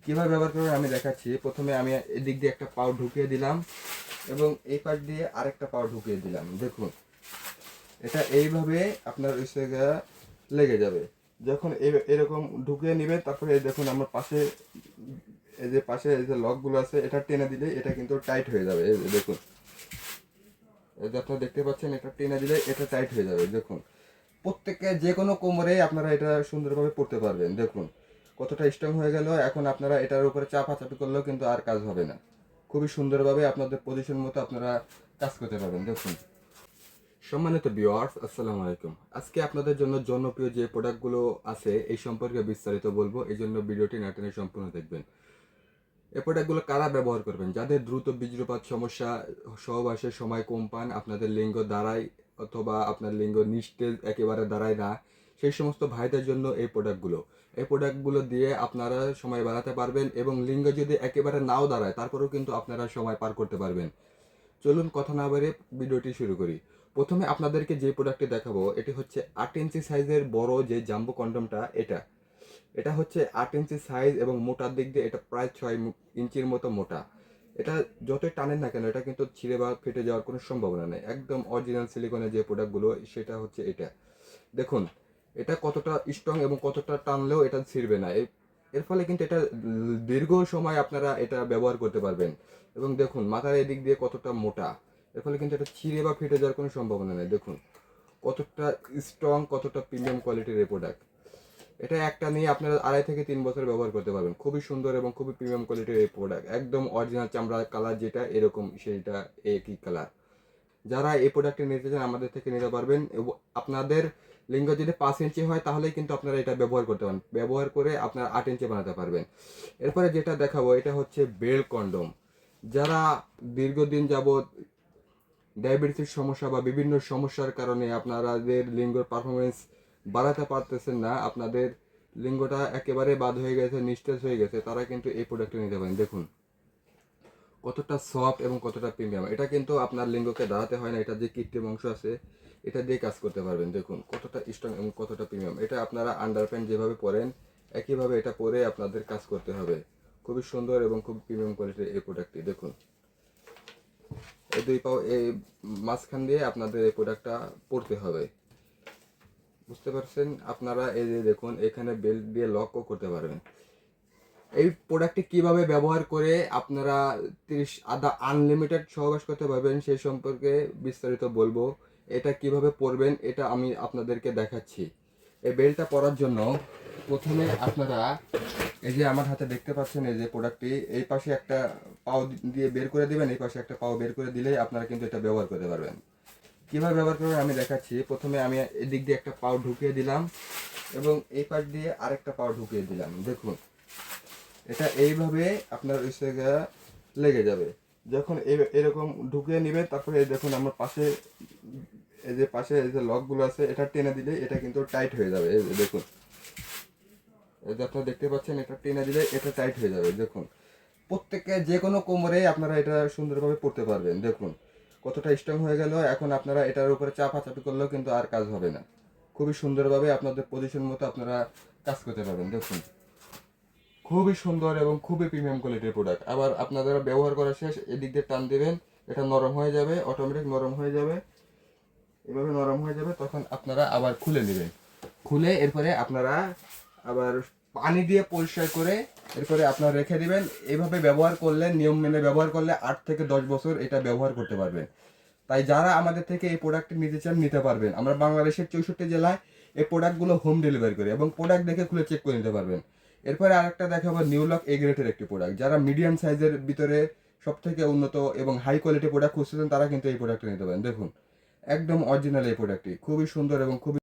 কিভাবে ব্যবহার করবেন আমি দেখাচ্ছি। প্রথমে আমি এদিক দিয়ে একটা পাও ঢুকিয়ে দিলাম এবং এই পাশ দিয়ে আরেকটা পাও ঢুকিয়ে দিলাম। দেখুন এটা এইভাবে আপনার ওই জায়গা লেগে যাবে। যখন এরকম ঢুকিয়ে নেবেন তারপরে এই দেখুন আমার পাশে এই যে লকগুলো আছে এটা টেনে দিলে এটা কিন্তু টাইট হয়ে যাবে। এই যে দেখুন, এই যে আপনারা দেখতে পাচ্ছেন এটা টেনে দিলে এটা টাইট হয়ে যাবে। দেখুন প্রত্যেককে যে কোনো কোমরে আপনারা এটা সুন্দরভাবে পড়তে পারবেন। দেখুন কতটা স্ট্রং হয়ে গেল। এখন আপনারা এটার উপরে চাপাচাপি করলেও কিন্তু আর কাজ হবে না। খুবই সুন্দরভাবে আপনাদের পজিশন মতো আপনারা কাজ করতে পারবেন। দেখুন সম্মানিত ভিউয়ার্স, আসসালামু আলাইকুম। আজকে আপনাদের জন্য জনপ্রিয় যে প্রোডাক্টগুলো আছে এই সম্পর্কে বিস্তারিত বলবো, এই জন্য ভিডিওটি না টেনে সম্পূর্ণ দেখবেন। এই প্রোডাক্টগুলো কারা ব্যবহার করবেন? যাদের দ্রুত বীর্যপাত সমস্যা, সহবাসের সময় কম পান, আপনাদের লিঙ্গ দাঁড়ায় অথবা আপনার লিঙ্গ নিস্তেজ একেবারে দাঁড়ায় না, সেই সমস্ত ভাইদের জন্য এই প্রোডাক্টগুলো দিয়ে আপনারা সময় বাড়াতে পারবেন এবং লিঙ্গ যদি একেবারে নাও দাঁড়ায় তারপরেও কিন্তু আপনারা সময় পার করতে পারবেন। চলুন কথা না বাড়িয়ে ভিডিওটি শুরু করি। প্রথমে আপনাদেরকে যে প্রোডাক্টটি দেখাবো এটি হচ্ছে 8 ইঞ্চি সাইজের বড় যে জাম্বো কন্ডমটা। এটা হচ্ছে 8 ইঞ্চি সাইজ এবং মোটার দিক দিয়ে এটা প্রায় 6 ইঞ্চির মতো মোটা। এটা যতই টানেন না কেন এটা কিন্তু ছিঁড়ে বা ফেটে যাওয়ার কোনো সম্ভাবনা নেই। একদম অরিজিনাল সিলিকনের যে প্রোডাক্টগুলো সেটা হচ্ছে এটা। দেখুন এটা কতটা স্ট্রং এবং কতটা টানলেও এটা ছিঁড়বে না। এর ফলে কিন্তু এটা দীর্ঘ সময় আপনারা এটা ব্যবহার করতে পারবেন। এবং দেখুন মাথার এদিক দিয়ে কতটা মোটা, এর ফলে কিন্তু এটা ছিঁড়ে বা ফেটে যাওয়ার কোনো সম্ভাবনা নেই। দেখুন কতটা স্ট্রং, কতটা প্রিমিয়াম কোয়ালিটির এই প্রোডাক্ট। এটা একটা নিয়ে আপনারা 2.5 থেকে 3 বছর ব্যবহার করতে পারবেন। খুবই সুন্দর এবং খুবই প্রিমিয়াম কোয়ালিটির এই প্রোডাক্ট। একদম অরিজিনাল চামড়ার কালার যেটা এরকম সেইটা একই কালার। যারা এই প্রোডাক্টটি নিতে চান আমাদের থেকে নিতে পারবেন। এবং আপনাদের লিঙ্গ যদি 5 ইঞ্চি হয় তাহলেই কিন্তু আপনারা এটা ব্যবহার করতে পারেন। ব্যবহার করে আপনার 8 ইঞ্চি বানাতে পারবেন। এরপরে যেটা দেখাবো এটা হচ্ছে বেল কন্ডম। যারা দীর্ঘদিন যাবৎ ডায়াবেটিসের সমস্যা বা বিভিন্ন সমস্যার কারণে আপনাদের লিঙ্গর পারফরমেন্স বাড়াতে পারতেছেন না, আপনাদের লিঙ্গটা একেবারে বাদ হয়ে গেছে, নিস্তেজ হয়ে গেছে, তারা কিন্তু এই প্রোডাক্টটা নিতে পারেন। দেখুন কতটা সফট এবং কতটা প্রিমিয়াম। এটা কিন্তু আপনার লিঙ্গকে দাঁড়াতে হয় না, এটা যে কৃত্রিম অংশ আছে এটা দিয়ে কাজ করতে পারবেন। দেখুন কতটা স্ট্রং এবং কতটা প্রিমিয়াম। এটা আপনারা আন্ডারপ্যান্ট যেভাবে পরেন একইভাবে এটা পরে আপনাদের কাজ করতে হবে। খুবই সুন্দর এবং খুব প্রিমিয়াম কোয়ালিটির এই প্রোডাক্টটি। দেখুন এই দুই পাও এই মাঝখান দিয়ে আপনাদের এই প্রোডাক্টটা পরতে হবে। বুঝতে পারছেন আপনারা? এই যে দেখুন এখানে বেল্ট দিয়ে লকও করতে পারবেন। এই প্রোডাক্টটি কিভাবে ব্যবহার করে আপনারা 30 আধা আনলিমিটেড সহবাস করতে পারবেন সেই সম্পর্কে বিস্তারিত বলবো। এটা কিভাবে পরবেন এটা আমি আপনাদেরকে দেখাচ্ছি। এই বেল্টটা পরার জন্য প্রথমে আপনারা এই যে আমার হাতে দেখতে পাচ্ছেন এই যে প্রোডাক্টটি, এই পাশে একটা পাও দিয়ে বের করে দিবেন, এই পাশে একটা পাও বের করে দিলেই আপনারা কিন্তু এটা ব্যবহার করতে পারবেন। কিভাবে ব্যবহার করবেন আমি দেখাচ্ছি। প্রথমে আমি এদিক দিয়ে একটা পাও ঢুকিয়ে দিলাম এবং এই পাশ দিয়ে আরেকটা পাও ঢুকিয়ে দিলাম। দেখুন এটা এইভাবে আপনার ওই জায়গা লেগে যাবে। যখন এরকম ঢুকিয়ে নেবেন তারপরে এই দেখুন আমার পাশে এই যে লকগুলো আছে এটা টেনে দিলে এটা কিন্তু টাইট হয়ে যাবে। এই যে দেখুন, এই যে আপনারা দেখতে পাচ্ছেন এটা টেনে দিলে এটা টাইট হয়ে যাবে। দেখুন প্রত্যেককে যে কোনো কোমরে আপনারা এটা সুন্দরভাবে পড়তে পারবেন। দেখুন কতটা স্ট্রং হয়ে গেল। এখন আপনারা এটার উপরে চাপাচাপি করলেও কিন্তু আর কাজ হবে না। খুবই সুন্দরভাবে আপনাদের পজিশন মতো আপনারা কাজ করতে পারবেন। দেখুন খুবই সুন্দর এবং খুবই প্রিমিয়াম কোয়ালিটির প্রোডাক্ট। আবার আপনারা ব্যবহার করা শেষ এদিক দিয়ে টান দিবেন, এটা নরম হয়ে যাবে, অটোমেটিক নরম হয়ে যাবে। এভাবে নরম হয়ে যাবে তখন আপনারা আবার খুলে নেবেন। খুলে এরপরে আপনারা আবার পানি দিয়ে পরিষ্কার করে এরপরে আপনারা রেখে দিবেন। এইভাবে ব্যবহার করলে, নিয়ম মেনে ব্যবহার করলে 8 থেকে 10 বছর এটা ব্যবহার করতে পারবেন। তাই যারা আমাদের থেকে এই প্রোডাক্টটি নিতে চান নিতে পারবেন। আমরা বাংলাদেশের 64 জেলায় এই প্রোডাক্টগুলো হোম ডেলিভারি করি এবং প্রোডাক্ট দেখে খুলে চেক করে নিতে পারবেন। এরপরে আরেকটা দেখাবো নিউলক এ গ্রেডের একটি প্রোডাক্ট। যারা মিডিয়াম সাইজের ভিতরে সব থেকে উন্নত এবং হাই কোয়ালিটি প্রোডাক্ট খুঁজছেন তারা কিন্তু এই প্রোডাক্টটা নিতে পারেন। দেখুন একদম অরিজিনাল এই প্রোডাক্টটি, খুবই সুন্দর এবং খুবই